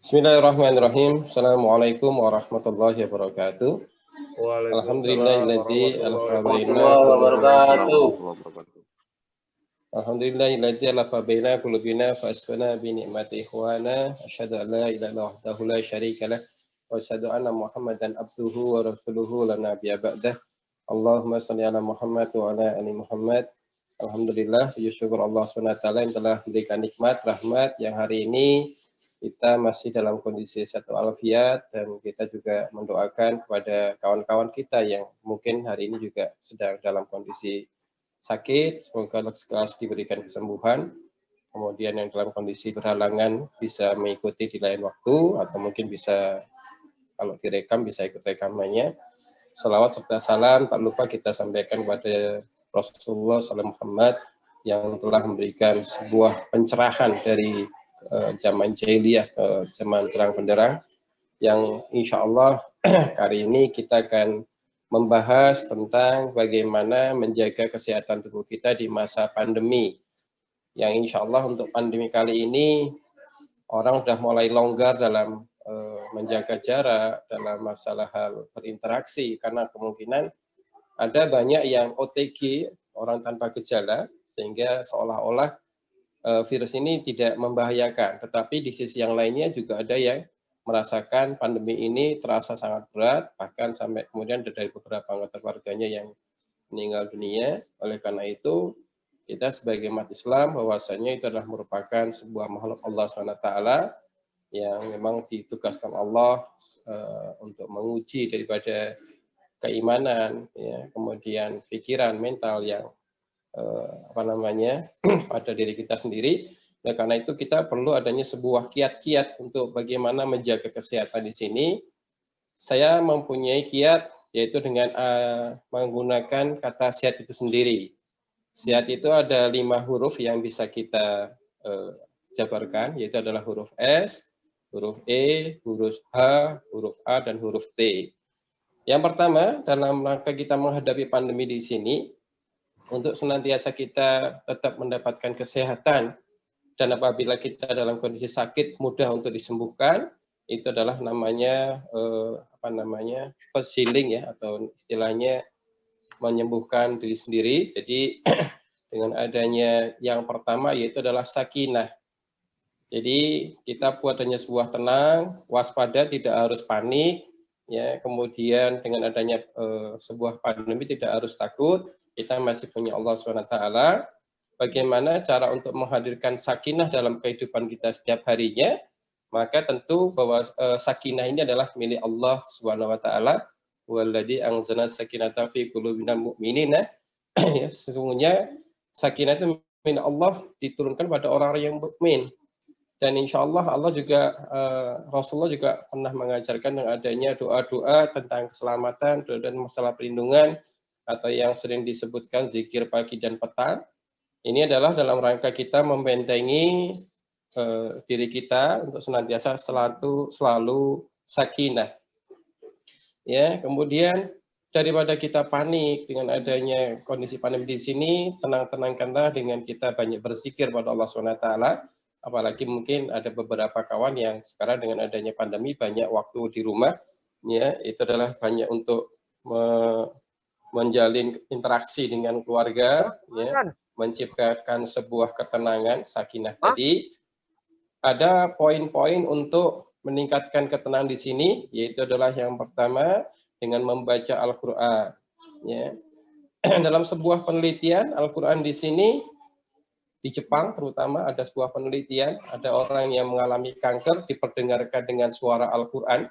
Bismillahirrahmanirrahim. Assalamualaikum warahmatullahi wabarakatuh. Waalaikumsalam Alhamdulillahilladzi warahmatullahi alafa baina wabarakatuh. qulubina Alhamdulillahilladzi alafa baina qulubina fa asbana bi ni'mati ikhwana asyhadu an la ilaha illallah wahdahu la syarikalah wa asyhadu anna Muhammadan abduhu wa rasuluhu la nabiyya ba'dah. Allahumma shalli ala Muhammad wa ala ali Muhammad. Alhamdulillah, syukur Allah SWT yang telah memberikan nikmat, rahmat yang hari ini kita masih dalam kondisi satu alfiat, dan kita juga mendoakan kepada kawan-kawan kita yang mungkin hari ini juga sedang dalam kondisi sakit, semoga segera diberikan kesembuhan. Kemudian yang dalam kondisi berhalangan bisa mengikuti di lain waktu, atau mungkin bisa kalau direkam bisa ikut rekamannya. Salawat serta salam tak lupa kita sampaikan kepada Rasulullah SAW yang telah memberikan sebuah pencerahan dari zaman jahiliyah ke zaman terang benderang, yang insya Allah hari ini kita akan membahas tentang bagaimana menjaga kesehatan tubuh kita di masa pandemi. Yang insya Allah untuk pandemi kali ini orang sudah mulai longgar dalam menjaga jarak, dalam masalah hal berinteraksi, karena kemungkinan ada banyak yang OTG, orang tanpa gejala, sehingga seolah-olah virus ini tidak membahayakan. Tetapi di sisi yang lainnya juga ada yang merasakan pandemi ini terasa sangat berat, bahkan sampai kemudian dari beberapa anggota keluarganya yang meninggal dunia. Oleh karena itu, kita sebagai umat Islam bahwasanya itu adalah merupakan sebuah makhluk Allah SWT yang memang ditugaskan Allah untuk menguji daripada keimanan, ya, kemudian pikiran, mental yang pada diri kita sendiri. Nah, karena itu kita perlu adanya sebuah kiat-kiat untuk bagaimana menjaga kesehatan di sini. Saya mempunyai kiat yaitu dengan menggunakan kata sehat itu sendiri. Sehat itu ada 5 huruf yang bisa kita jabarkan, yaitu adalah huruf S, huruf E, huruf H, huruf A, dan huruf T. Yang pertama, dalam rangka kita menghadapi pandemi di sini, untuk senantiasa kita tetap mendapatkan kesehatan, dan apabila kita dalam kondisi sakit mudah untuk disembuhkan, itu adalah namanya healing, ya, atau istilahnya menyembuhkan diri sendiri. Jadi dengan adanya yang pertama yaitu adalah sakinah. Jadi kita buat adanya sebuah tenang, waspada, tidak harus panik, ya. Kemudian dengan adanya sebuah pandemi tidak harus takut, kita masih punya Allah SWT. Bagaimana cara untuk menghadirkan sakinah dalam kehidupan kita setiap harinya? Maka tentu bahwa sakinah ini adalah milik Allah SWT. Walladzi anzalna sakinata fi qulubil mu'minina. Sesungguhnya sakinah itu milik Allah, diturunkan pada orang-orang yang mukmin. Dan insya Allah Allah juga, Rasulullah juga pernah mengajarkan yang adanya doa-doa tentang keselamatan dan masalah perlindungan, atau yang sering disebutkan zikir pagi dan petang. Ini adalah dalam rangka kita membentengi diri kita untuk senantiasa selalu sakinah. Ya, kemudian daripada kita panik dengan adanya kondisi pandemi di sini, tenang-tenangkanlah dengan kita banyak berzikir pada Allah SWT. Apalagi mungkin ada beberapa kawan yang sekarang dengan adanya pandemi banyak waktu di rumah, ya, itu adalah banyak untuk menjalin interaksi dengan keluarga, ya, menciptakan sebuah ketenangan, sakinah. Jadi ada poin-poin untuk meningkatkan ketenangan di sini, yaitu adalah yang pertama dengan membaca Al-Quran. Ya. Dalam sebuah penelitian Al-Quran di sini, di Jepang terutama ada sebuah penelitian, ada orang yang mengalami kanker diperdengarkan dengan suara Al-Quran,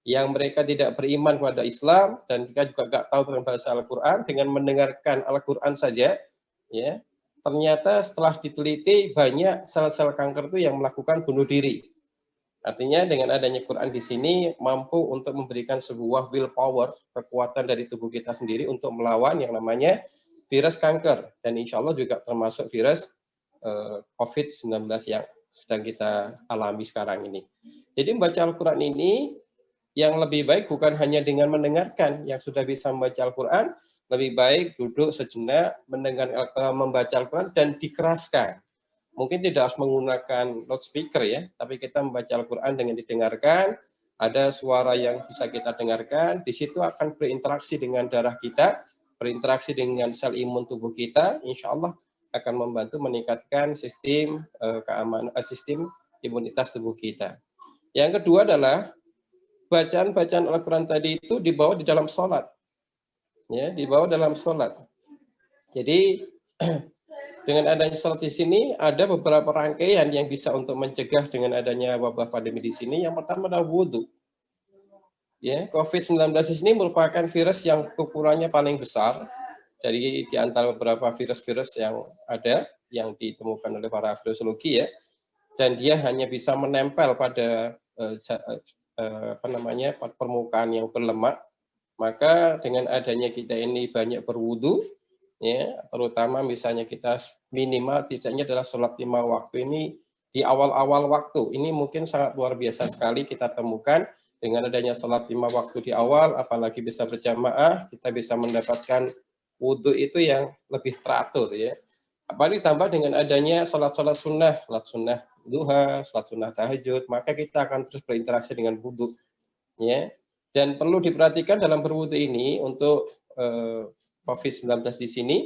yang mereka tidak beriman kepada Islam dan mereka juga nggak tahu tentang bahasa Al-Quran, dengan mendengarkan Al-Quran saja, ya, ternyata setelah diteliti banyak sel-sel kanker itu yang melakukan bunuh diri. Artinya dengan adanya Quran di sini mampu untuk memberikan sebuah willpower, kekuatan dari tubuh kita sendiri untuk melawan yang namanya virus kanker, dan insya Allah juga termasuk virus COVID-19 yang sedang kita alami sekarang ini. Jadi membaca Al-Quran ini yang lebih baik bukan hanya dengan mendengarkan, yang sudah bisa membaca Al-Quran, lebih baik duduk sejenak, membaca Al-Quran dan dikeraskan. mungkin tidak harus menggunakan loudspeaker ya, tapi kita membaca Al-Quran dengan didengarkan, ada suara yang bisa kita dengarkan, di situ akan berinteraksi dengan darah kita, berinteraksi dengan sel imun tubuh kita, insya Allah akan membantu meningkatkan sistem sistem imunitas tubuh kita. Yang kedua adalah bacaan-bacaan Al-Quran tadi itu dibawa di dalam sholat, ya, dibawa dalam sholat. Jadi dengan adanya sholat di sini ada beberapa rangkaian yang bisa untuk mencegah dengan adanya wabah pandemi di sini. Yang pertama adalah wudhu. Ya, COVID-19 ini merupakan virus yang ukurannya paling besar dari di antara beberapa virus-virus yang ada yang ditemukan oleh para virusologi ya. Dan dia hanya bisa menempel pada permukaan yang berlemak. Maka dengan adanya kita ini banyak berwudu, ya, terutama misalnya kita minimal tidaknya adalah sholat 5 waktu ini di awal-awal waktu. Ini mungkin sangat luar biasa sekali kita temukan dengan adanya sholat 5 waktu di awal, apalagi bisa berjamaah, kita bisa mendapatkan wudhu itu yang lebih teratur ya. Apalagi ditambah dengan adanya sholat-sholat sunnah duha, sholat sunnah tahajud, maka kita akan terus berinteraksi dengan wudhu. Ya. Dan perlu diperhatikan dalam berwudhu ini untuk COVID-19 di sini,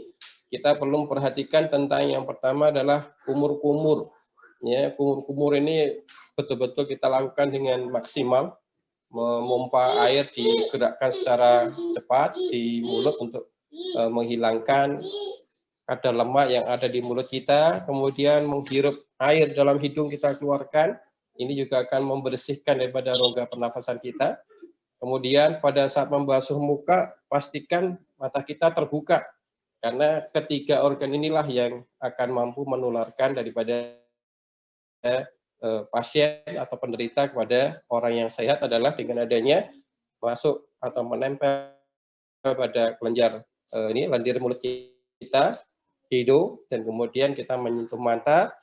kita perlu memperhatikan tentang yang pertama adalah kumur-kumur. Ya, kumur-kumur ini betul-betul kita lakukan dengan maksimal, memompa air digerakkan secara cepat di mulut untuk menghilangkan kadar lemak yang ada di mulut kita, kemudian menghirup air dalam hidung kita keluarkan, ini juga akan membersihkan daripada rongga pernafasan kita. Kemudian pada saat membasuh muka, pastikan mata kita terbuka, karena ketiga organ inilah yang akan mampu menularkan daripada pasien atau penderita kepada orang yang sehat adalah dengan adanya masuk atau menempel pada kelenjar lendir mulut kita, hidung, dan kemudian kita menyentuh mata,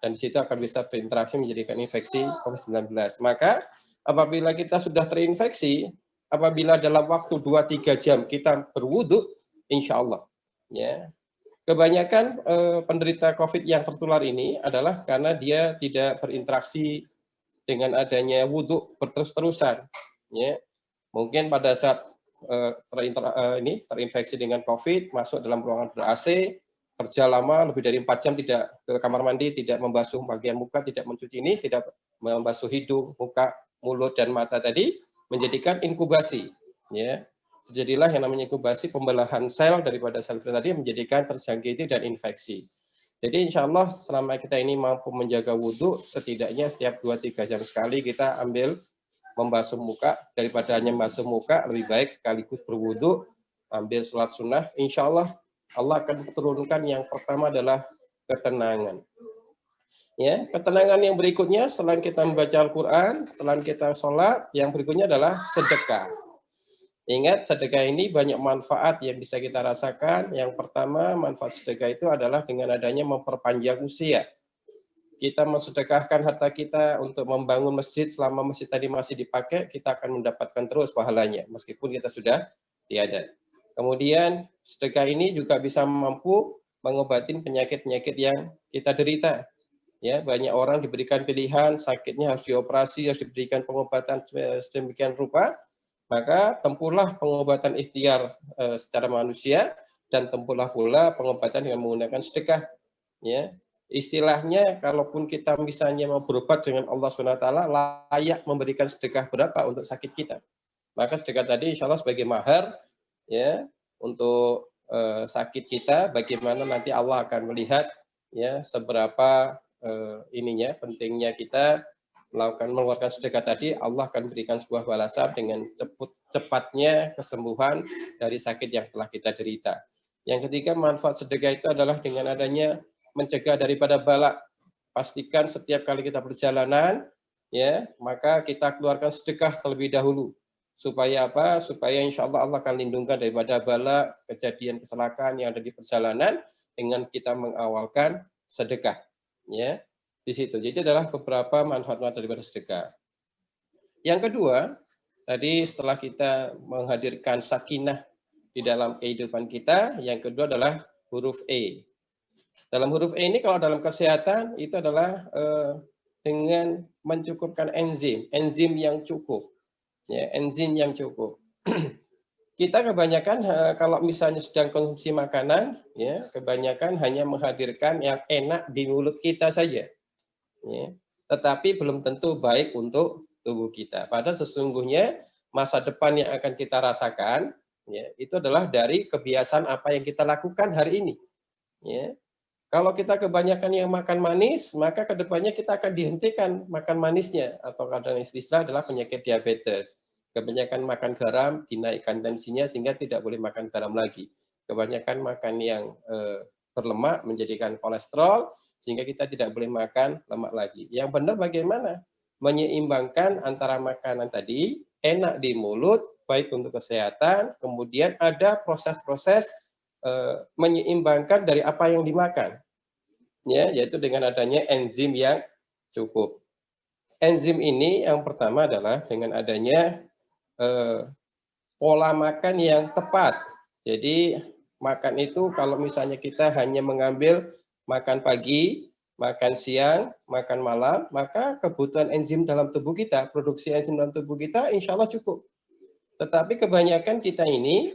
dan di situ akan bisa berinteraksi menjadikan infeksi COVID-19. Maka apabila kita sudah terinfeksi, apabila dalam waktu 2-3 jam kita berwudu, insya Allah, ya. Kebanyakan penderita COVID yang tertular ini adalah karena dia tidak berinteraksi dengan adanya wudhu berterus-terusan. Ya. Mungkin pada saat terinfeksi dengan COVID, masuk dalam ruangan ber-AC, kerja lama lebih dari 4 jam tidak ke kamar mandi, tidak membasuh bagian muka, tidak mencuci ini, tidak membasuh hidung, muka, mulut, dan mata tadi, menjadikan inkubasi. Ya. Jadilah yang namanya inkubasi, pembelahan sel daripada sel-sel tadi menjadikan terjangkiti dan infeksi. Jadi insya Allah selama kita ini mampu menjaga wudhu, setidaknya setiap 2-3 jam sekali kita ambil membasuh muka, daripada hanya membasuh muka, lebih baik sekaligus berwudhu, ambil sholat sunnah, insya Allah Allah akan turunkan yang pertama adalah ketenangan. Ya, ketenangan yang berikutnya selain kita membaca Al-Quran, selain kita sholat, yang berikutnya adalah sedekah. Ingat, sedekah ini banyak manfaat yang bisa kita rasakan. Yang pertama, manfaat sedekah itu adalah dengan adanya memperpanjang usia. Kita mensedekahkan harta kita untuk membangun masjid, selama masjid tadi masih dipakai, kita akan mendapatkan terus pahalanya, meskipun kita sudah tiada. Kemudian, sedekah ini juga bisa mampu mengobati penyakit-penyakit yang kita derita. Ya, banyak orang diberikan pilihan, sakitnya harus dioperasi, harus diberikan pengobatan sedemikian rupa, maka tempuhlah pengobatan ikhtiar secara manusia, dan tempuhlah pula pengobatan dengan menggunakan sedekah. Ya, istilahnya kalaupun kita misalnya mau berobat dengan Allah SWT, layak memberikan sedekah berapa untuk sakit kita. Maka sedekah tadi insya Allah sebagai mahar, ya, untuk sakit kita, bagaimana nanti Allah akan melihat ya seberapa pentingnya kita mengeluarkan sedekah tadi, Allah akan berikan sebuah balasan dengan cepatnya kesembuhan dari sakit yang telah kita derita. Yang ketiga, manfaat sedekah itu adalah dengan adanya mencegah daripada bala. Pastikan setiap kali kita perjalanan, ya, maka kita keluarkan sedekah terlebih dahulu. Supaya apa? Supaya insya Allah Allah akan lindungkan daripada bala, kejadian kecelakaan yang ada di perjalanan dengan kita mengawalkan sedekah. Ya. Di situ. Jadi adalah beberapa manfaat-manfaat daripada sedekah. Yang kedua, tadi setelah kita menghadirkan sakinah di dalam kehidupan kita, yang kedua adalah huruf E. Dalam huruf E ini kalau dalam kesehatan itu adalah dengan mencukupkan enzim yang cukup, ya, enzim yang cukup. Kita kebanyakan kalau misalnya sedang konsumsi makanan, ya, kebanyakan hanya menghadirkan yang enak di mulut kita saja, ya. Tetapi belum tentu baik untuk tubuh kita. Padahal sesungguhnya masa depan yang akan kita rasakan, ya, itu adalah dari kebiasaan apa yang kita lakukan hari ini, ya. Kalau kita kebanyakan yang makan manis, maka kedepannya kita akan dihentikan makan manisnya, atau kadang istilah adalah penyakit diabetes. Kebanyakan makan garam, dinaikkan tensinya sehingga tidak boleh makan garam lagi. Kebanyakan makan yang berlemak menjadikan kolesterol, sehingga kita tidak boleh makan lemak lagi. Yang benar bagaimana? Menyeimbangkan antara makanan tadi, enak di mulut, baik untuk kesehatan, kemudian ada proses-proses menyeimbangkan dari apa yang dimakan, ya, yaitu dengan adanya enzim yang cukup. Enzim ini yang pertama adalah dengan adanya pola makan yang tepat. Jadi makan itu kalau misalnya kita hanya mengambil makan pagi, makan siang, makan malam, maka kebutuhan enzim dalam tubuh kita, produksi enzim dalam tubuh kita insya Allah cukup. Tetapi kebanyakan kita ini,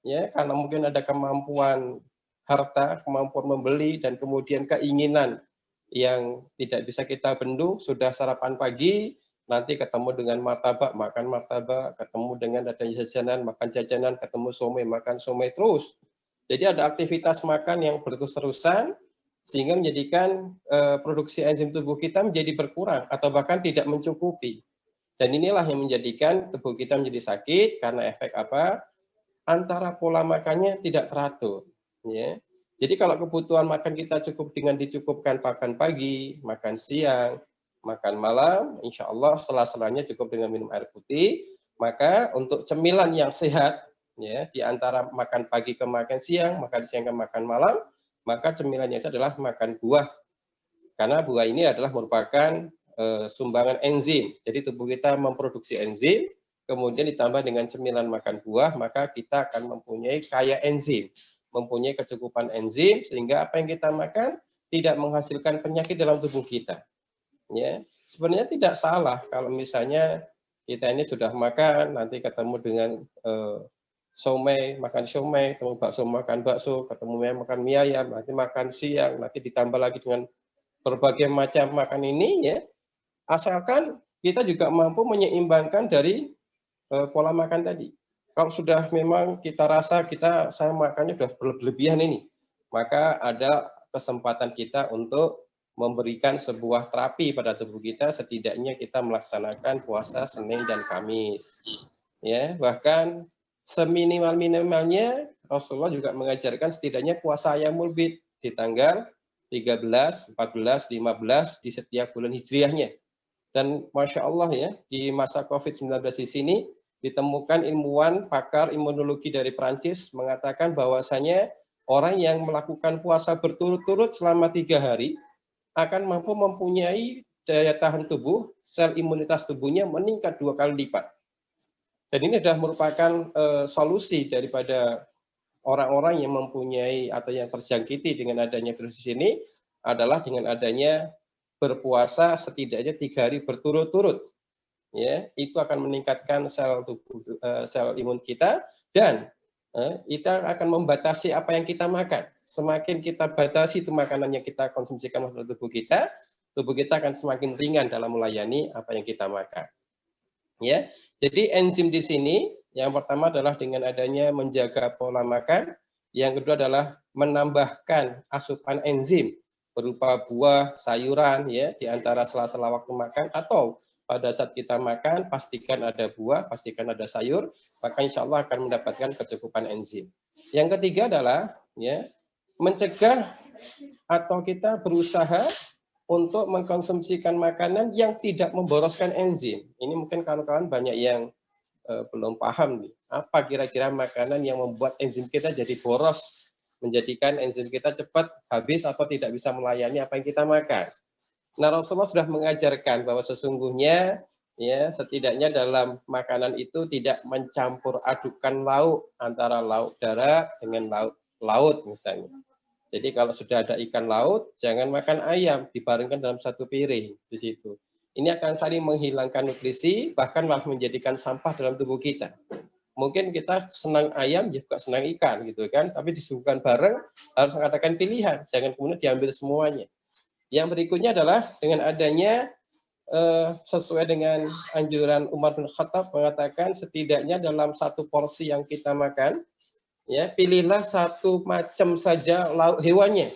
ya, karena mungkin ada kemampuan harta, kemampuan membeli, dan kemudian keinginan yang tidak bisa kita bendung, sudah sarapan pagi, nanti ketemu dengan martabak, makan martabak, ketemu dengan adanya jajanan, makan jajanan, ketemu somai, makan somai terus. Jadi ada aktivitas makan yang berterus-terusan, sehingga menjadikan produksi enzim tubuh kita menjadi berkurang, atau bahkan tidak mencukupi. Dan inilah yang menjadikan tubuh kita menjadi sakit karena efek apa? Antara pola makannya tidak teratur, ya. Jadi kalau kebutuhan makan kita cukup dengan dicukupkan makan pagi, makan siang, makan malam, insya Allah sela-selanya cukup dengan minum air putih. Maka untuk cemilan yang sehat, ya, di antara makan pagi ke makan siang, makan siang ke makan malam, maka cemilannya itu adalah makan buah. Karena buah ini adalah merupakan sumbangan enzim. Jadi tubuh kita memproduksi enzim, kemudian ditambah dengan cemilan makan buah, maka kita akan mempunyai kaya enzim, mempunyai kecukupan enzim, sehingga apa yang kita makan tidak menghasilkan penyakit dalam tubuh kita. Ya, sebenarnya tidak salah kalau misalnya kita ini sudah makan, nanti ketemu dengan somai, makan somai, ketemu bakso, makan bakso, ketemu makan mie ayam, nanti makan siang, nanti ditambah lagi dengan berbagai macam makan ini, ya. Asalkan kita juga mampu menyeimbangkan dari pola makan tadi. Kalau sudah memang kita rasa saya makannya sudah berlebihan ini, maka ada kesempatan kita untuk memberikan sebuah terapi pada tubuh kita, setidaknya kita melaksanakan puasa Senin dan Kamis. Ya, bahkan seminimal-minimalnya Rasulullah juga mengajarkan setidaknya puasa Ayyamul Bid di tanggal 13, 14, 15 di setiap bulan hijriahnya. Dan Masya Allah, ya, di masa COVID-19 di sini ditemukan ilmuwan pakar imunologi dari Prancis mengatakan bahwasanya orang yang melakukan puasa berturut-turut selama 3 hari akan mampu mempunyai daya tahan tubuh, sel imunitas tubuhnya meningkat 2 kali lipat. Dan ini adalah merupakan solusi daripada orang-orang yang mempunyai atau yang terjangkiti dengan adanya virus ini adalah dengan adanya berpuasa setidaknya 3 hari berturut-turut, ya, itu akan meningkatkan sel tubuh, sel imun kita, dan kita akan membatasi apa yang kita makan. Semakin kita batasi itu makanan yang kita konsumsikan masuk tubuh kita akan semakin ringan dalam melayani apa yang kita makan. Ya, jadi enzim di sini yang pertama adalah dengan adanya menjaga pola makan, yang kedua adalah menambahkan asupan enzim berupa buah, sayuran, ya, di antara sela-sela waktu makan, atau pada saat kita makan pastikan ada buah, pastikan ada sayur, maka insya Allah akan mendapatkan kecukupan enzim. Yang ketiga adalah, ya, mencegah atau kita berusaha untuk mengkonsumsikan makanan yang tidak memboroskan enzim. Ini mungkin kawan-kawan banyak yang belum paham nih. Apa kira-kira makanan yang membuat enzim kita jadi boros, menjadikan enzim kita cepat habis atau tidak bisa melayani apa yang kita makan. Nah, Rasulullah sudah mengajarkan bahwa sesungguhnya, ya, setidaknya dalam makanan itu tidak mencampur adukan lauk antara lauk darat dengan lauk laut misalnya. Jadi kalau sudah ada ikan laut, jangan makan ayam, dibarengkan dalam satu piring di situ. Ini akan saling menghilangkan nutrisi, bahkan malah menjadikan sampah dalam tubuh kita. Mungkin kita senang ayam, juga senang ikan, gitu kan? Tapi disuguhkan bareng, harus mengadakan pilihan, jangan kemudian diambil semuanya. Yang berikutnya adalah dengan adanya sesuai dengan anjuran Umar bin Khattab mengatakan setidaknya dalam satu porsi yang kita makan, ya pilihlah satu macam saja lauk hewannya.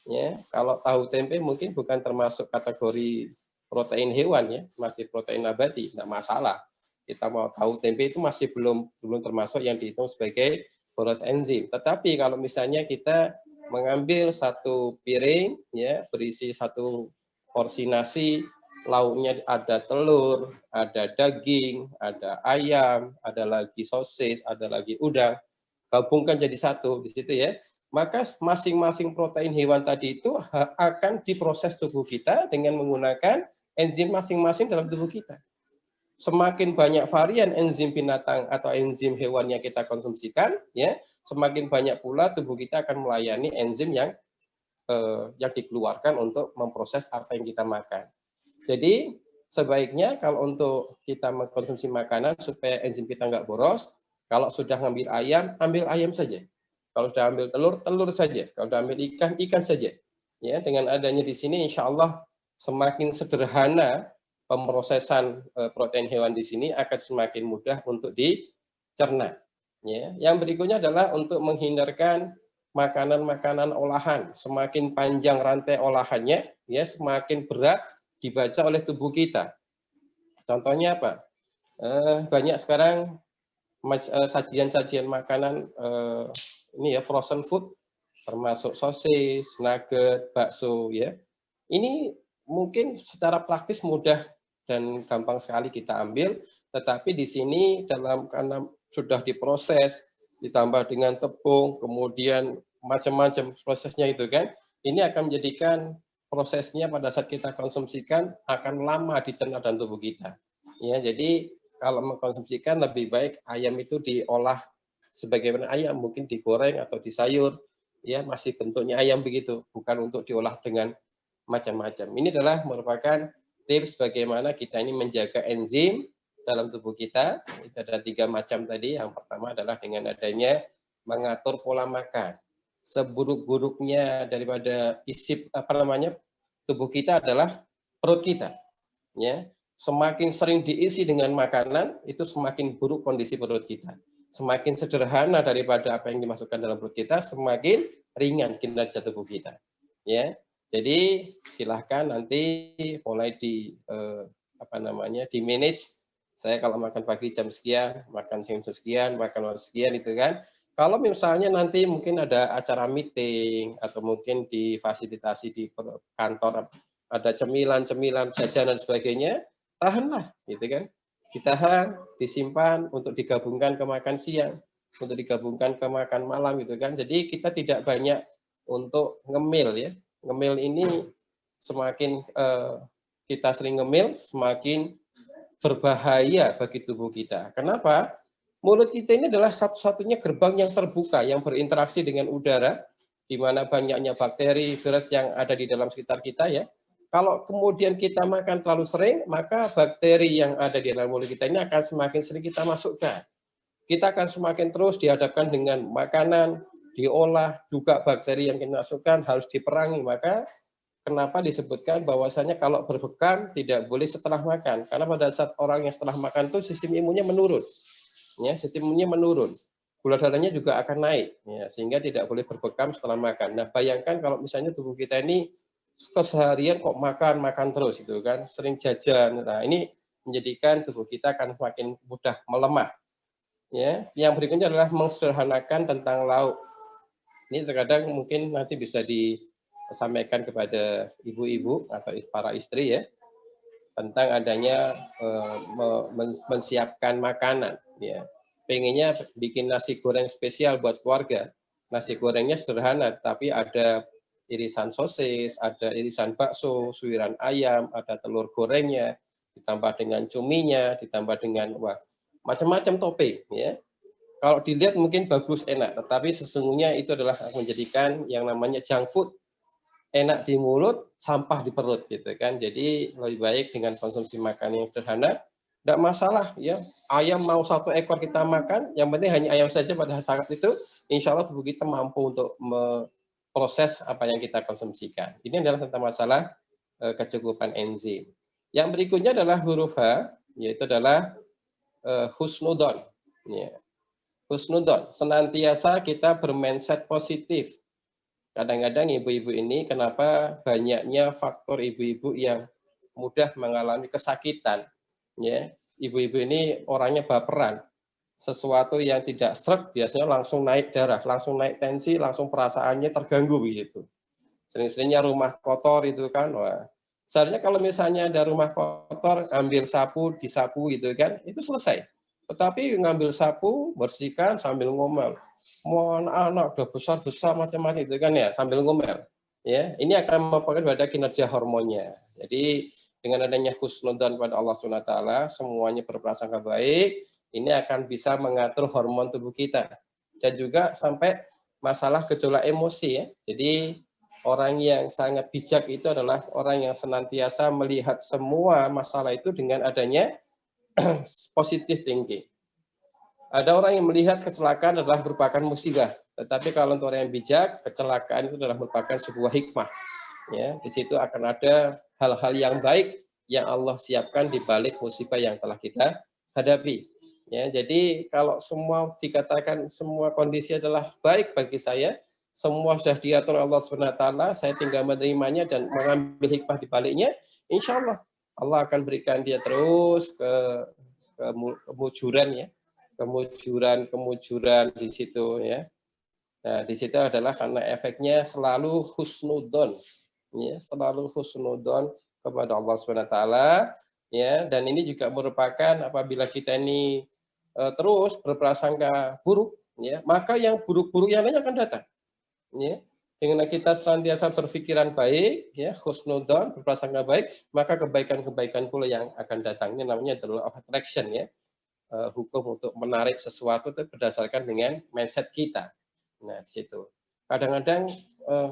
Ya, kalau tahu tempe mungkin bukan termasuk kategori protein hewan ya, masih protein nabati, tidak masalah. Kita mau tahu tempe itu masih belum termasuk yang dihitung sebagai boros enzim. Tetapi kalau misalnya kita mengambil satu piring ya berisi satu porsi nasi, lauknya ada telur, ada daging, ada ayam, ada lagi sosis, ada lagi udang, gabungkan jadi satu di situ ya. Maka masing-masing protein hewan tadi itu akan diproses tubuh kita dengan menggunakan enzim masing-masing dalam tubuh kita. Semakin banyak varian enzim binatang atau enzim hewan yang kita konsumsikan, ya, semakin banyak pula tubuh kita akan melayani enzim yang dikeluarkan untuk memproses apa yang kita makan. Jadi sebaiknya kalau untuk kita mengkonsumsi makanan supaya enzim kita nggak boros, kalau sudah ngambil ayam, ambil ayam saja. Kalau sudah ambil telur, telur saja. Kalau sudah ambil ikan, ikan saja. Ya, dengan adanya di sini, insya Allah semakin sederhana pemrosesan protein hewan di sini akan semakin mudah untuk dicerna. Ya. Yang berikutnya adalah untuk menghindarkan makanan-makanan olahan. Semakin panjang rantai olahannya, ya semakin berat dibaca oleh tubuh kita. Contohnya apa? Banyak sekarang sajian-sajian makanan ini ya frozen food, termasuk sosis, nugget, bakso ya. Ini mungkin secara praktis mudah dan gampang sekali kita ambil, tetapi di sini karena sudah diproses, ditambah dengan tepung, kemudian macam-macam prosesnya itu kan, ini akan menjadikan prosesnya pada saat kita konsumsikan akan lama dicerna dalam tubuh kita. Ya, jadi kalau mengkonsumsikan lebih baik ayam itu diolah sebagaimana ayam, mungkin digoreng atau disayur, ya masih bentuknya ayam begitu, bukan untuk diolah dengan macam-macam. Ini adalah merupakan tips bagaimana kita ini menjaga enzim dalam tubuh kita. Itu ada 3 macam tadi. Yang pertama adalah dengan adanya mengatur pola makan. Seburuk-buruknya daripada tubuh kita adalah perut kita. Ya, semakin sering diisi dengan makanan, itu semakin buruk kondisi perut kita. Semakin sederhana daripada apa yang dimasukkan dalam perut kita, semakin ringan kinerja tubuh kita. Ya, jadi silahkan nanti mulai di di manage. Saya kalau makan pagi jam sekian, makan siang jam sekian, makan malam sekian itu kan. Kalau misalnya nanti mungkin ada acara meeting atau mungkin difasilitasi di kantor ada cemilan-cemilan, jajanan dan sebagainya, tahanlah, gitu kan. Ditahan, disimpan untuk digabungkan ke makan siang, untuk digabungkan ke makan malam, gitu kan. Jadi kita tidak banyak untuk ngemil ya. Ngemil ini semakin kita sering ngemil, semakin berbahaya bagi tubuh kita. Kenapa? Mulut kita ini adalah satu-satunya gerbang yang terbuka, yang berinteraksi dengan udara, di mana banyaknya bakteri, virus yang ada di dalam sekitar kita ya. Kalau kemudian kita makan terlalu sering, maka bakteri yang ada di dalam mulut kita ini akan semakin sering kita masukkan. Kita akan semakin terus dihadapkan dengan makanan, diolah, juga bakteri yang kita masukkan harus diperangi. Maka kenapa disebutkan bahwasanya kalau berbekam tidak boleh setelah makan. Karena pada saat orang yang setelah makan itu sistem imunnya menurun. Ya, sistem imunnya menurun. Gula darahnya juga akan naik. Ya, sehingga tidak boleh berbekam setelah makan. Nah, bayangkan kalau misalnya tubuh kita ini keseharian kok makan terus itu kan, sering jajan. Nah, ini menjadikan tubuh kita akan semakin mudah melemah. Ya, yang berikutnya adalah mensederhanakan tentang lauk. Ini terkadang mungkin nanti bisa disampaikan kepada ibu-ibu atau para istri ya, tentang adanya mensiapkan makanan. Ya, pengennya bikin nasi goreng spesial buat keluarga. Nasi gorengnya sederhana, tapi ada irisan sosis, ada irisan bakso, suiran ayam, ada telur gorengnya, ditambah dengan cuminya, ditambah dengan macam-macam topping. Ya. kalau dilihat mungkin bagus, enak, tetapi sesungguhnya itu adalah menjadikan yang namanya junk food, enak di mulut, sampah di perut gitu kan. Jadi lebih baik dengan konsumsi makan yang sederhana, tidak masalah ya. Ayam mau 1 ekor kita makan, yang penting hanya ayam saja pada saat itu, insya Allah tubuh kita mampu untuk memproses apa yang kita konsumsikan. Ini adalah tentang masalah kecukupan enzim. Yang berikutnya adalah huruf H, yaitu adalah husnudon. Ya. Husnudon, senantiasa kita bermindset positif. Kadang-kadang ibu-ibu ini kenapa banyaknya faktor ibu-ibu yang mudah mengalami kesakitan. Ya, ibu-ibu ini orangnya baperan. Sesuatu yang tidak sreg biasanya langsung naik darah, langsung naik tensi, langsung perasaannya terganggu begitu. Sering-seringnya rumah kotor itu kan, wah. Seharusnya kalau misalnya ada rumah kotor, ambil sapu, disapu gitu kan, itu selesai. Tetapi ngambil sapu, bersihkan sambil ngomel. Mau anak-anak udah besar-besar macam-macam itu kan ya, sambil ngomel. Ya, ini akan mempengaruhi pada kinerja hormonnya. Jadi dengan adanya husnudzon pada Allah SWT, semuanya berprasangka baik, ini akan bisa mengatur hormon tubuh kita. Dan juga sampai masalah gejolak emosi ya. Jadi orang yang sangat bijak itu adalah orang yang senantiasa melihat semua masalah itu dengan adanya positive thinking. Ada orang yang melihat kecelakaan adalah merupakan musibah, tetapi kalau untuk orang yang bijak, kecelakaan itu adalah merupakan sebuah hikmah. Ya, di situ akan ada hal-hal yang baik yang Allah siapkan di balik musibah yang telah kita hadapi. Ya, jadi kalau semua dikatakan semua kondisi adalah baik bagi saya, semua sudah diatur Allah SWT, saya tinggal menerimanya dan mengambil hikmah di baliknya, insya Allah Allah akan berikan dia terus kemujuran ya, kemujuran di situ ya. Nah, di situ adalah karena efeknya selalu husnudon, ya, selalu husnudon kepada Allah SWT, ya, dan ini juga merupakan apabila kita ini terus berprasangka buruk, ya, maka yang buruk-buruk yang lain akan datang, ya. Dengan kita senantiasa berpikiran baik, ya, husnudon, berprasangka baik, maka kebaikan-kebaikan pula yang akan datang. Ini namanya the law of attraction, ya. Hukum untuk menarik sesuatu itu berdasarkan dengan mindset kita. Nah, di situ. Kadang-kadang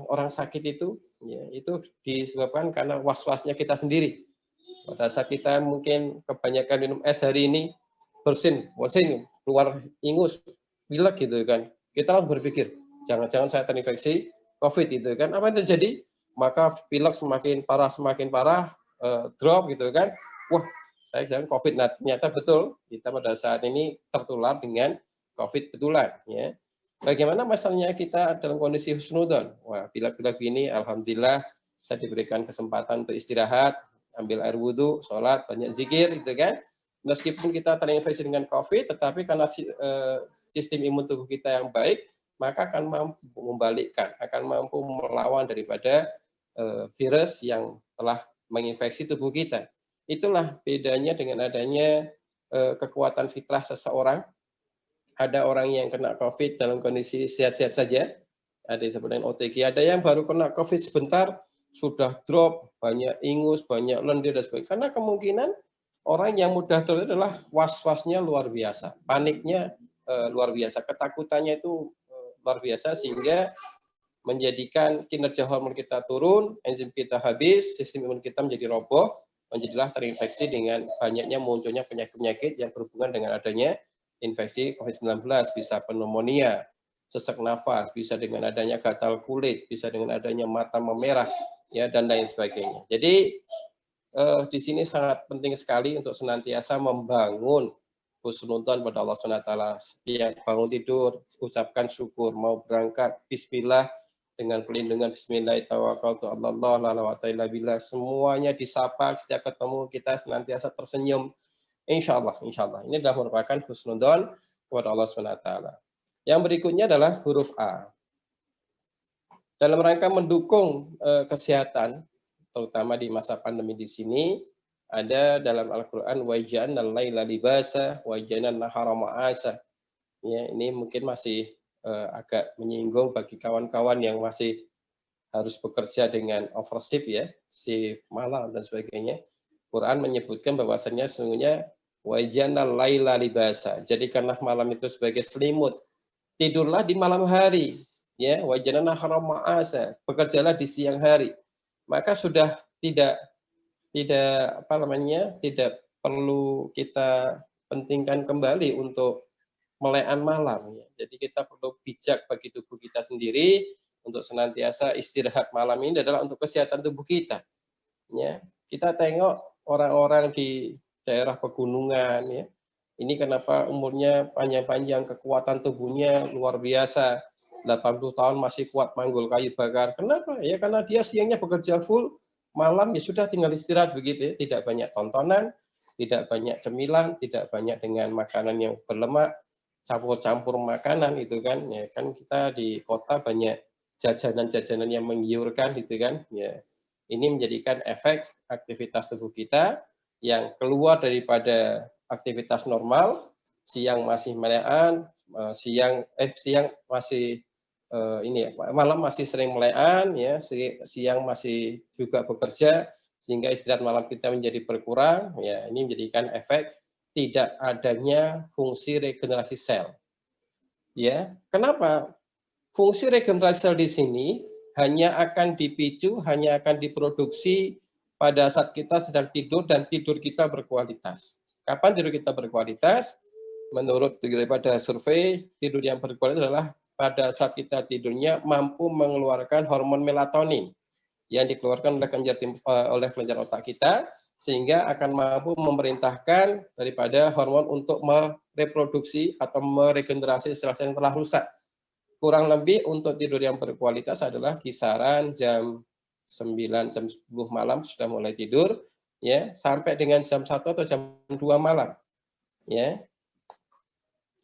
orang sakit itu, ya, itu disebabkan karena was-wasnya kita sendiri. Pada saat kita mungkin kebanyakan minum es hari ini, bosin, keluar ingus, pilek gitu kan. Kita langsung berpikir, jangan-jangan saya terinfeksi COVID itu kan. Apa yang terjadi? Maka pilek semakin parah, drop gitu kan. Wah, saya jangan COVID. Nah, ternyata betul kita pada saat ini tertular dengan COVID betulan. Ya. Bagaimana masalahnya kita dalam kondisi husnudon? Wah, pilek-pilek ini alhamdulillah saya diberikan kesempatan untuk istirahat, ambil air wudhu, sholat, banyak zikir, gitu kan. Meskipun kita terinfeksi dengan COVID, tetapi karena sistem imun tubuh kita yang baik, maka akan mampu membalikkan, akan mampu melawan daripada virus yang telah menginfeksi tubuh kita. Itulah bedanya dengan adanya kekuatan fitrah seseorang. Ada orang yang kena COVID dalam kondisi sehat-sehat saja, ada yang disebut dengan OTG, ada yang baru kena COVID sebentar, sudah drop, banyak ingus, banyak lendir, dan sebagainya. Karena kemungkinan orang yang mudah drop adalah was-wasnya luar biasa, paniknya luar biasa, ketakutannya itu luar biasa, sehingga menjadikan kinerja hormon kita turun, enzim kita habis, sistem imun kita menjadi roboh, menjadilah terinfeksi dengan banyaknya munculnya penyakit-penyakit yang berhubungan dengan adanya infeksi COVID-19, bisa pneumonia, sesak nafas, bisa dengan adanya gatal kulit, bisa dengan adanya mata memerah, ya, dan lain sebagainya. Jadi di sini sangat penting sekali untuk senantiasa membangun husnudzon pada Allah SWT. Setiap bangun tidur, ucapkan syukur, mau berangkat, bismillah, dengan pelindungan bismillahirrahmanirrahim, semuanya disapa, setiap ketemu kita senantiasa tersenyum. Insya Allah. Ini adalah merupakan husnudzon kepada Allah SWT. Yang berikutnya adalah huruf A. Dalam rangka mendukung kesehatan, terutama di masa pandemi di sini, ada dalam Al-Quran, waja'alna al-laila libasa, waja'alna an-nahara ma'asa. Ya, ini mungkin masih agak menyinggung bagi kawan-kawan yang masih harus bekerja dengan overshift ya, shift malam dan sebagainya. Quran menyebutkan bahwasanya sesungguhnya Wa ja'alna laila libasa. Jadikanlah malam itu sebagai selimut. Tidurlah di malam hari. Ya, wa ja'alna nahara ma'asa. Bekerjalah di siang hari. Maka sudah tidak apa namanya? Tidak perlu kita pentingkan kembali untuk melekan malam. Ya. Jadi kita perlu bijak bagi tubuh kita sendiri untuk senantiasa istirahat malam ini adalah untuk kesehatan tubuh kita. Ya, kita tengok orang-orang di daerah pegunungan, ya. Ini kenapa umurnya panjang-panjang, kekuatan tubuhnya luar biasa. 80 tahun masih kuat manggul kayu bakar. Kenapa? Ya karena dia siangnya bekerja full, malam ya sudah tinggal istirahat begitu ya. Tidak banyak tontonan, tidak banyak cemilan, tidak banyak dengan makanan yang berlemak, campur-campur makanan itu kan. Ya kan kita di kota banyak jajanan-jajanan yang menggiurkan gitu kan. Ya. Ini menjadikan efek aktivitas tubuh kita yang keluar daripada aktivitas normal, siang masih melekan, siang masih malam masih sering melekan, ya, siang masih juga bekerja, sehingga istirahat malam kita menjadi berkurang. Ya, ini menjadikan efek tidak adanya fungsi regenerasi sel. Ya, kenapa? Fungsi regenerasi sel di sini hanya akan dipicu, hanya akan diproduksi pada saat kita sedang tidur dan tidur kita berkualitas. Kapan tidur kita berkualitas? Menurut daripada survei, tidur yang berkualitas adalah pada saat kita tidurnya mampu mengeluarkan hormon melatonin yang dikeluarkan oleh kelenjar otak kita, sehingga akan mampu memerintahkan daripada hormon untuk mereproduksi atau meregenerasi sel-sel yang telah rusak. Kurang lebih untuk tidur yang berkualitas adalah kisaran jam 9, jam 10 malam sudah mulai tidur, ya, sampai dengan jam 1 atau jam 2 malam. Ya.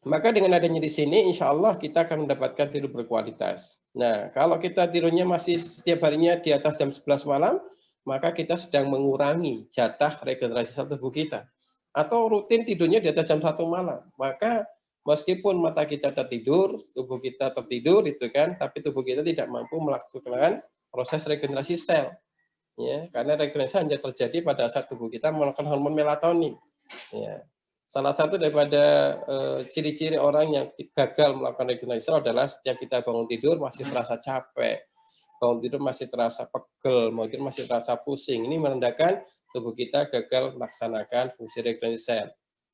Maka dengan adanya di sini, insya Allah kita akan mendapatkan tidur berkualitas. Nah, kalau kita tidurnya masih setiap harinya di atas jam 11 malam, maka kita sedang mengurangi jatah regenerasi sel tubuh kita. Atau rutin tidurnya di atas jam 1 malam, maka meskipun mata kita tertidur, tubuh kita tertidur, itu kan, tapi tubuh kita tidak mampu melakukan proses regenerasi sel, ya, karena regenerasi hanya terjadi pada saat tubuh kita melakukan hormon melatonin. Ya. Salah satu daripada ciri-ciri orang yang gagal melakukan regenerasi sel adalah setiap kita bangun tidur masih terasa capek, bangun tidur masih terasa pegel, mungkin masih terasa pusing. Ini menandakan tubuh kita gagal melaksanakan fungsi regenerasi sel.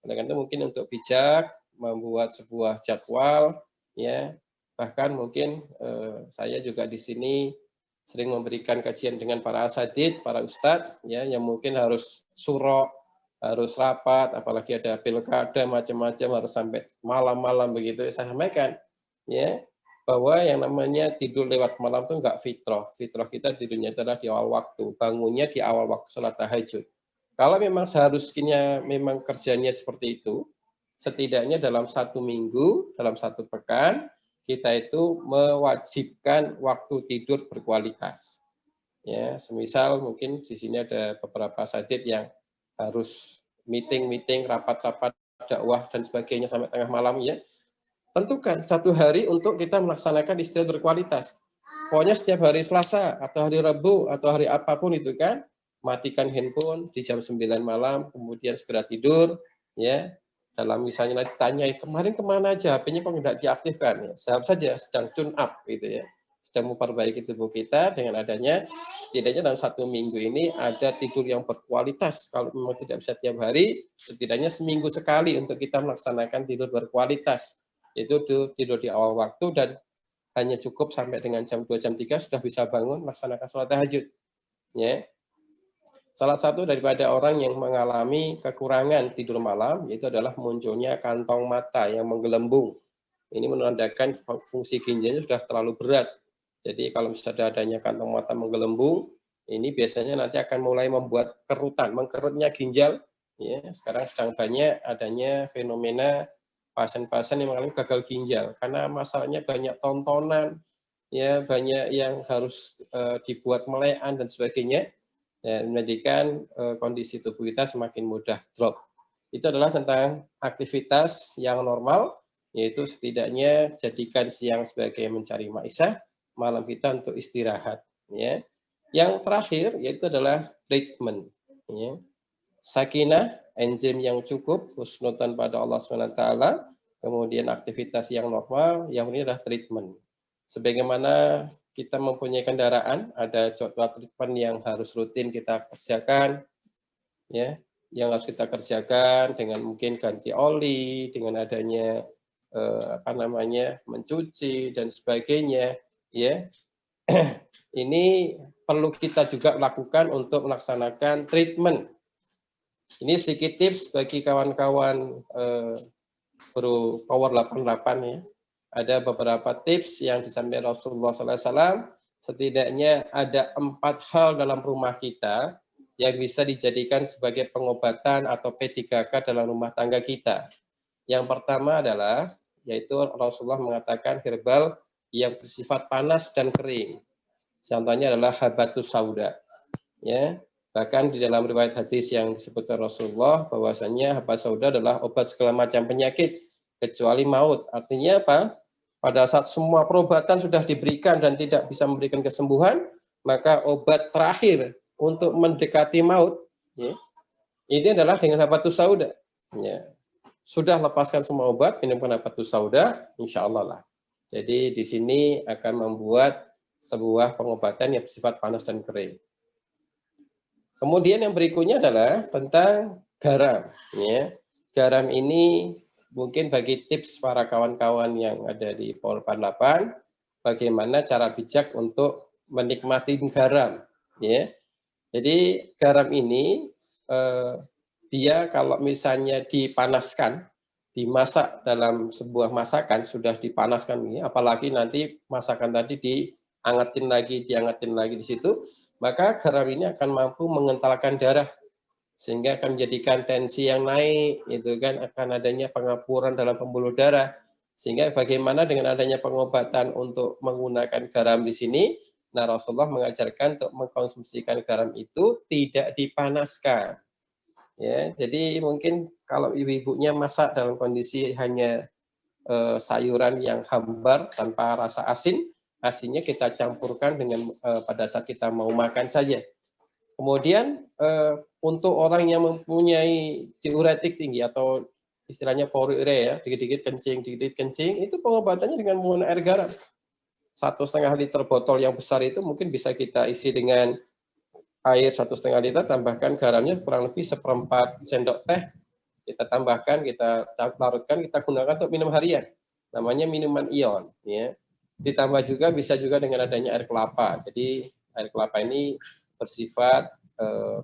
Oleh karena itu mungkin untuk bijak membuat sebuah jadwal, ya, bahkan mungkin saya juga di sini sering memberikan kajian dengan para asatidz, para ustadz, ya, yang mungkin harus surok, harus rapat, apalagi ada pilkada macam-macam harus sampai malam-malam begitu. Saya sampaikan, ya, bahwa yang namanya tidur lewat malam itu enggak fitrah. Fitrah kita tidurnya adalah di awal waktu, bangunnya di awal waktu sholat tahajud. Kalau memang seharusnya memang kerjanya seperti itu, setidaknya dalam 1 minggu, dalam 1 pekan, kita itu mewajibkan waktu tidur berkualitas. Ya, semisal mungkin di sini ada beberapa asatidz yang harus meeting, rapat-rapat, dakwah dan sebagainya sampai tengah malam, ya. Tentukan 1 hari untuk kita melaksanakan istirahat berkualitas. Pokoknya setiap hari Selasa atau hari Rabu atau hari apapun itu kan, matikan handphone di jam 9 malam, kemudian segera tidur, ya. Dalam misalnya nanti tanya, kemarin kemana aja, HP-nya kok tidak diaktifkan? Ya, jawab saja, sedang tune up, gitu ya. Sedang memperbaiki tubuh kita dengan adanya, setidaknya dalam 1 minggu ini ada tidur yang berkualitas. Kalau memang tidak bisa tiap hari, setidaknya seminggu sekali untuk kita melaksanakan tidur berkualitas. Itu tidur di awal waktu dan hanya cukup sampai dengan jam 2, jam 3 sudah bisa bangun melaksanakan sholat tahajud. Ya. Salah satu daripada orang yang mengalami kekurangan tidur malam yaitu adalah munculnya kantong mata yang menggelembung. Ini menandakan fungsi ginjalnya sudah terlalu berat. Jadi kalau misalnya adanya kantong mata menggelembung, ini biasanya nanti akan mulai membuat kerutan, mengkerutnya ginjal. Ya, sekarang sedang banyak adanya fenomena pasien-pasien yang mengalami gagal ginjal karena masalahnya banyak tontonan, ya, banyak yang harus dibuat melekan dan sebagainya. Ya, menjadikan kondisi tubuh kita semakin mudah drop. Itu adalah tentang aktivitas yang normal, yaitu setidaknya jadikan siang sebagai mencari maisha, malam kita untuk istirahat. Ya. Yang terakhir yaitu adalah treatment. Ya. Sakinah enzim yang cukup, husnudzon pada Allah SWT, kemudian aktivitas yang normal, yang ini adalah treatment. Sebagaimana kita mempunyai kendaraan, ada jadwal treatment yang harus rutin kita kerjakan, ya, yang harus kita kerjakan dengan mungkin ganti oli, dengan adanya mencuci dan sebagainya, ya. Ini perlu kita juga lakukan untuk melaksanakan treatment. Ini sedikit tips bagi kawan-kawan Pro Power 88 ya. Ada beberapa tips yang disampaikan Rasulullah SAW. Setidaknya ada 4 hal dalam rumah kita yang bisa dijadikan sebagai pengobatan atau P3K dalam rumah tangga kita. Yang pertama adalah, yaitu Rasulullah mengatakan herbal yang bersifat panas dan kering. Contohnya adalah habatus sauda. Ya, bahkan di dalam riwayat hadis yang disebutkan Rasulullah bahwasanya habatus sauda adalah obat segala macam penyakit kecuali maut. Artinya apa? Pada saat semua perobatan sudah diberikan dan tidak bisa memberikan kesembuhan, maka obat terakhir untuk mendekati maut, ya, ini adalah dengan habatus sauda. Ya. Sudah lepaskan semua obat, minumkan habatus sauda, insya Allah lah. Jadi di sini akan membuat sebuah pengobatan yang bersifat panas dan kering. Kemudian yang berikutnya adalah tentang garam. Ya. Garam ini mungkin bagi tips para kawan-kawan yang ada di Power 88, bagaimana cara bijak untuk menikmati garam. Ya. Jadi garam ini dia kalau misalnya dipanaskan, dimasak dalam sebuah masakan, sudah dipanaskan ini, apalagi nanti masakan tadi diangetin lagi di situ, maka garam ini akan mampu mengentalkan darah sehingga akan menjadikan tensi yang naik, itu kan akan adanya pengapuran dalam pembuluh darah. Sehingga bagaimana dengan adanya pengobatan untuk menggunakan garam di sini, nah Rasulullah mengajarkan untuk mengkonsumsikan garam itu tidak dipanaskan. Ya, jadi mungkin kalau ibu-ibunya masak dalam kondisi hanya sayuran yang hambar tanpa rasa asin, asinnya kita campurkan dengan pada saat kita mau makan saja. Kemudian untuk orang yang mempunyai diuretik tinggi atau istilahnya polyuria ya, dikit-dikit kencing, itu pengobatannya dengan menggunakan air garam. 1,5 liter botol yang besar itu mungkin bisa kita isi dengan air 1,5 liter, tambahkan garamnya kurang lebih 1/4 sendok teh, kita tambahkan, kita larutkan, kita gunakan untuk minum harian. Namanya minuman ion. Ya. Ditambah juga bisa juga dengan adanya air kelapa. Jadi air kelapa ini bersifat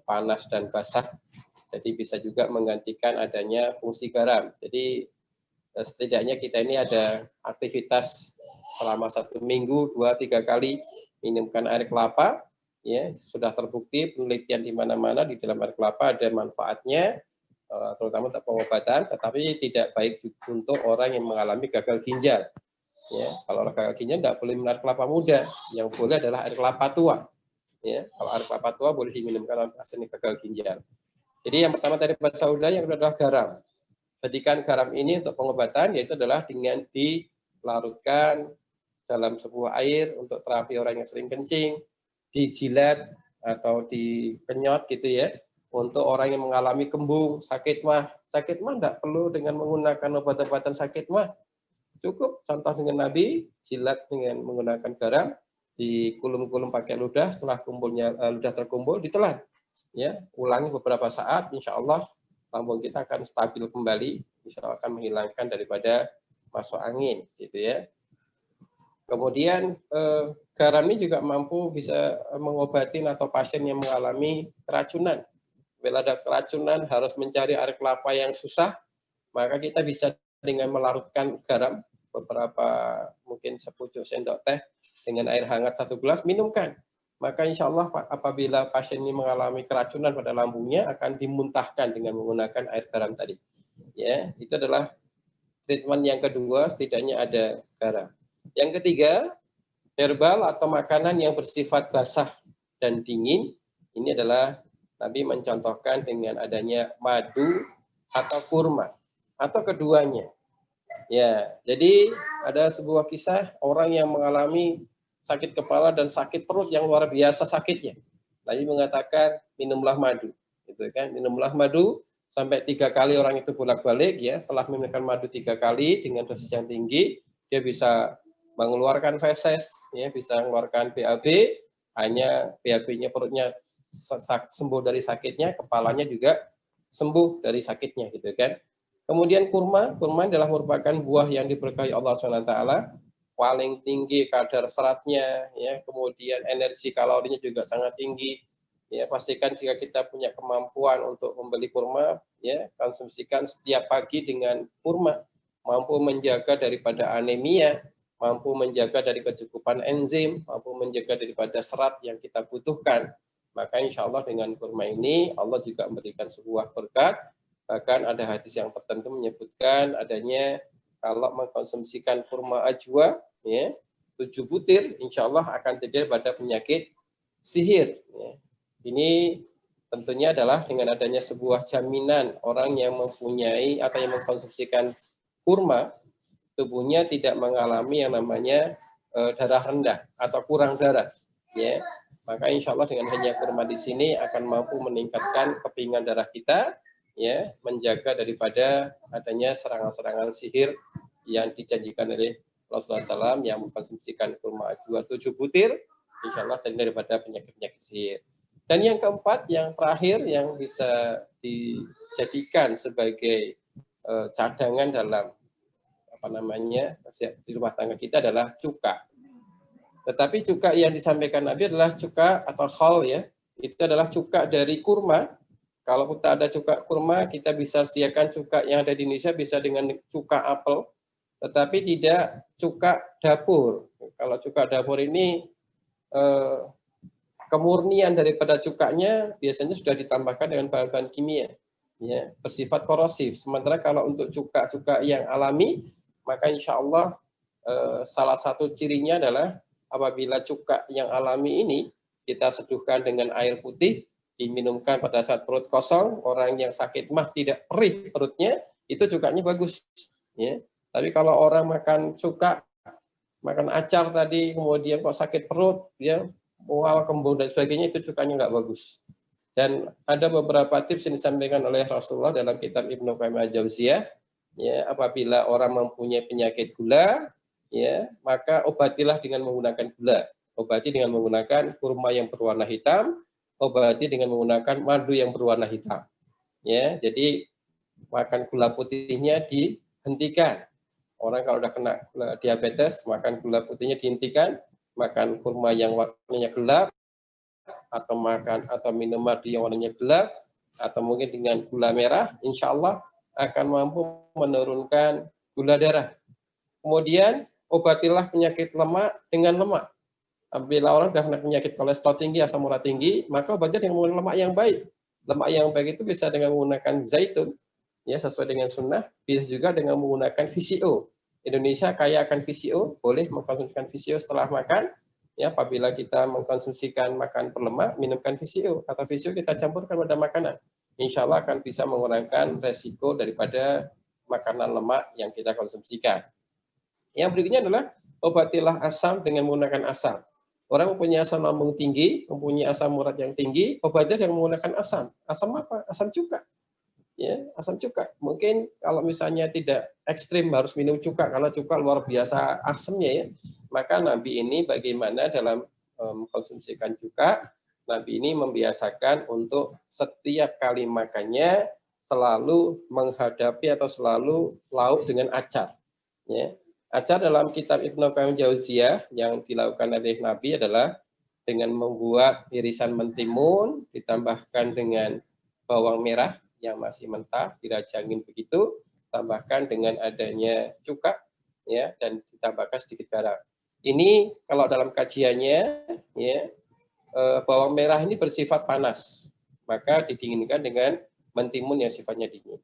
panas dan basah. Jadi bisa juga menggantikan adanya fungsi garam. Jadi setidaknya kita ini ada aktivitas selama 1 minggu 2-3 kali minumkan air kelapa. Ya, sudah terbukti penelitian di mana-mana di dalam air kelapa ada manfaatnya, terutama untuk pengobatan, tetapi tidak baik untuk orang yang mengalami gagal ginjal. Ya, kalau gagal ginjal tidak boleh minum air kelapa muda, yang boleh adalah air kelapa tua. Ya, kalau air kelapa tua boleh diminumkan oleh pasien gagal ginjal. Jadi yang pertama dari habatus sauda, yang kedua adalah garam. Jadikan garam ini untuk pengobatan, yaitu adalah dengan dilarutkan dalam sebuah air untuk terapi orang yang sering kencing, dijilat atau dikenyot gitu ya. Untuk orang yang mengalami kembung, sakit mah tidak perlu dengan menggunakan obat-obatan sakit mah. Cukup contoh dengan Nabi, jilat dengan menggunakan garam, dikulum-kulum pakai ludah, setelah ludah terkumpul ditelan. Ya, ulangi beberapa saat, insya Allah lambung kita akan stabil kembali, insya Allah akan menghilangkan daripada masuk angin, gitu ya. Kemudian garam ini juga mampu bisa mengobati atau pasien yang mengalami keracunan. Bila ada keracunan harus mencari air kelapa yang susah, maka kita bisa dengan melarutkan garam beberapa mungkin sepucuk sendok teh dengan air hangat 1 gelas, minumkan. Maka insya Allah apabila pasien ini mengalami keracunan pada lambungnya akan dimuntahkan dengan menggunakan air garam tadi. Ya, itu adalah treatment yang kedua, setidaknya ada garam. Yang ketiga, herbal atau makanan yang bersifat basah dan dingin. Ini adalah Nabi mencontohkan dengan adanya madu atau kurma atau keduanya. Ya, jadi ada sebuah kisah orang yang mengalami sakit kepala dan sakit perut yang luar biasa sakitnya. Nabi mengatakan minumlah madu, gitu kan? Minumlah madu sampai 3 kali orang itu bolak-balik ya, setelah minumkan madu 3 kali dengan dosis yang tinggi, dia bisa mengeluarkan feses, ya, bisa mengeluarkan BAB, hanya BAB-nya perutnya sembuh dari sakitnya, kepalanya juga sembuh dari sakitnya gitu kan. Kemudian kurma adalah merupakan buah yang diberkahi Allah SWT, paling tinggi kadar seratnya, ya, kemudian energi kalorinya juga sangat tinggi. Ya, pastikan jika kita punya kemampuan untuk membeli kurma, ya, konsumsikan setiap pagi dengan kurma, mampu menjaga daripada anemia, mampu menjaga dari kecukupan enzim, mampu menjaga daripada serat yang kita butuhkan. Maka insya Allah dengan kurma ini Allah juga memberikan sebuah berkat. Bahkan ada hadis yang tertentu menyebutkan adanya kalau mengkonsumsikan kurma ajwa, ya, 7 butir, insya Allah akan terjadi pada penyakit sihir. Ya. Ini tentunya adalah dengan adanya sebuah jaminan orang yang mempunyai atau yang mengkonsumsikan kurma, tubuhnya tidak mengalami yang namanya darah rendah atau kurang darah. Ya. Maka insya Allah dengan hanya kurma di sini akan mampu meningkatkan kepingan darah kita, ya, menjaga daripada adanya serangan-serangan sihir yang dijanjikan oleh Rasulullah SAW yang mengkonsumsikan kurma ajwa 7 butir, insya Allah daripada penyakit-penyakit sihir. Dan yang keempat, yang terakhir yang bisa dijadikan sebagai cadangan dalam di rumah tangga kita adalah cuka. Tetapi cuka yang disampaikan Nabi adalah cuka atau khol, ya, itu adalah cuka dari kurma. Kalau kita ada cuka kurma, kita bisa sediakan cuka yang ada di Indonesia bisa dengan cuka apel, tetapi tidak cuka dapur. Kalau cuka dapur ini kemurnian daripada cukanya biasanya sudah ditambahkan dengan bahan-bahan kimia, ya, bersifat korosif. Sementara kalau untuk cuka-cuka yang alami, maka insya Allah salah satu cirinya adalah apabila cuka yang alami ini kita seduhkan dengan air putih, diminumkan pada saat perut kosong, orang yang sakit mah tidak perih perutnya, itu cukanya bagus. Ya. Tapi kalau orang makan cuka, makan acar tadi, kemudian kok sakit perut, ya, mual, kembung, dan sebagainya, itu cukanya nggak bagus. Dan ada beberapa tips yang disampaikan oleh Rasulullah dalam kitab Ibnu Qayyim al-Jauziyah, ya, apabila orang mempunyai penyakit gula, ya, maka obatilah dengan menggunakan gula. Obati dengan menggunakan kurma yang berwarna hitam, obati dengan menggunakan madu yang berwarna hitam. Ya, jadi makan gula putihnya dihentikan. Orang kalau udah kena diabetes, makan gula putihnya dihentikan, makan kurma yang warnanya gelap, atau minum madu yang warnanya gelap, atau mungkin dengan gula merah, insya Allah akan mampu menurunkan gula darah. Kemudian obatilah penyakit lemak dengan lemak. Apabila orang sudah kena penyakit kolesterol tinggi, asam urat tinggi, maka obatnya dengan menggunakan lemak yang baik. Lemak yang baik itu bisa dengan menggunakan zaitun, ya, sesuai dengan sunnah, bisa juga dengan menggunakan VCO. Indonesia kaya akan VCO, boleh mengkonsumsikan VCO setelah makan. Ya, apabila kita mengkonsumsikan makan berlemak, minumkan VCO, atau VCO kita campurkan pada makanan. Insya Allah akan bisa mengurangi resiko daripada makanan lemak yang kita konsumsikan. Yang berikutnya adalah obatilah asam dengan menggunakan asam. Orang mempunyai asam lambung tinggi, mempunyai asam urat yang tinggi, obatnya dengan menggunakan asam. Asam apa? Asam cuka. Ya, asam cuka. Mungkin kalau misalnya tidak ekstrim harus minum cuka, karena cuka luar biasa asamnya, ya. Maka Nabi ini bagaimana dalam mengkonsumsikan cuka, Nabi ini membiasakan untuk setiap kali makannya selalu menghadapi atau selalu lauk dengan acar. Ya. Acar dalam kitab Ibnu Qayyim Jauziyah yang dilakukan oleh Nabi adalah dengan membuat irisan mentimun, ditambahkan dengan bawang merah yang masih mentah, dirajangin begitu, tambahkan dengan adanya cuka, ya, dan ditambahkan sedikit garam. Ini kalau dalam kajiannya, ya, bawang merah ini bersifat panas, maka didinginkan dengan mentimun yang sifatnya dingin.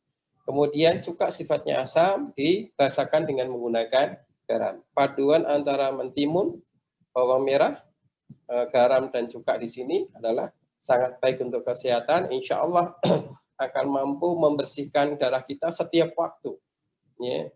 Kemudian cuka sifatnya asam, dibasakan dengan menggunakan garam. Paduan antara mentimun, bawang merah, garam, dan cuka di sini adalah sangat baik untuk kesehatan. Insya Allah akan mampu membersihkan darah kita setiap waktu. Ya.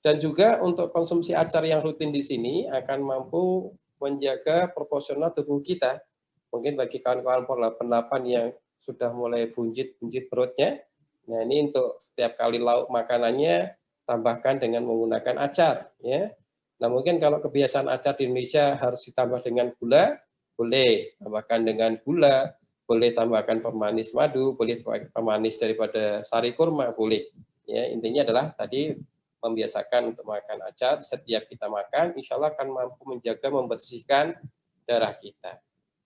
Dan juga untuk konsumsi acar yang rutin di sini akan mampu menjaga proporsional tubuh kita. Mungkin bagi kawan-kawan 88 yang sudah mulai buncit perutnya, Nah, ini untuk setiap kali lauk makanannya tambahkan dengan menggunakan acar, ya. Nah, mungkin kalau kebiasaan acar di Indonesia harus ditambah dengan gula, boleh tambahkan dengan gula, boleh tambahkan pemanis madu, boleh pemanis daripada sari kurma, boleh. Ya, intinya adalah tadi membiasakan untuk makan acar. Setiap kita makan, insya Allah akan mampu menjaga membersihkan darah kita.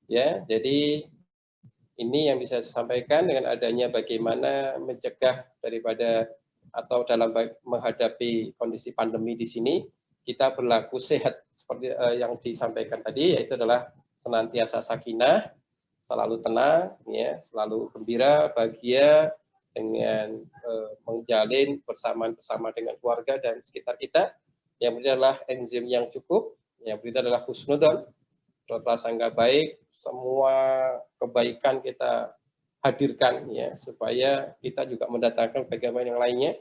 Ya, jadi ini yang bisa saya sampaikan dengan adanya bagaimana mencegah daripada atau dalam menghadapi kondisi pandemi di sini, kita berlaku sehat seperti yang disampaikan tadi, yaitu adalah senantiasa sakinah, selalu tenang, ya, selalu gembira, bahagia dengan menjalin bersama dengan keluarga dan sekitar kita. Yang berikutnya adalah enzim yang cukup, yang berikutnya adalah husnudon, prasangka baik, semua kebaikan kita hadirkan ya supaya kita juga mendatangkan bagaimana yang lainnya,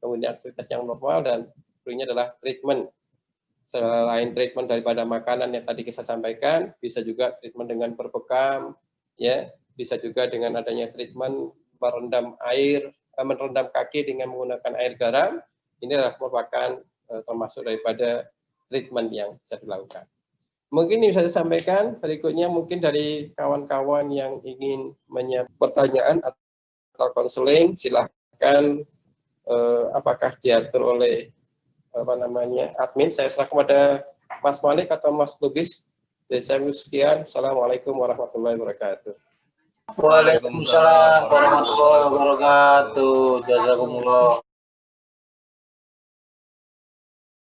kemudian aktivitas yang normal, dan berikutnya adalah treatment. Selain treatment daripada makanan yang tadi kita sampaikan, bisa juga treatment dengan berbekam, ya, bisa juga dengan adanya treatment merendam kaki dengan menggunakan air garam. Ini adalah merupakan termasuk daripada treatment yang bisa dilakukan. Mungkin ini bisa disampaikan, berikutnya mungkin dari kawan-kawan yang ingin menyampaikan pertanyaan atau konseling, silahkan apakah diatur oleh admin. Saya serahkan kepada Mas Malik atau Mas Lubis. Dari saya sekian. Assalamualaikum warahmatullahi wabarakatuh. Waalaikumsalam warahmatullahi wabarakatuh. Jazakumullah.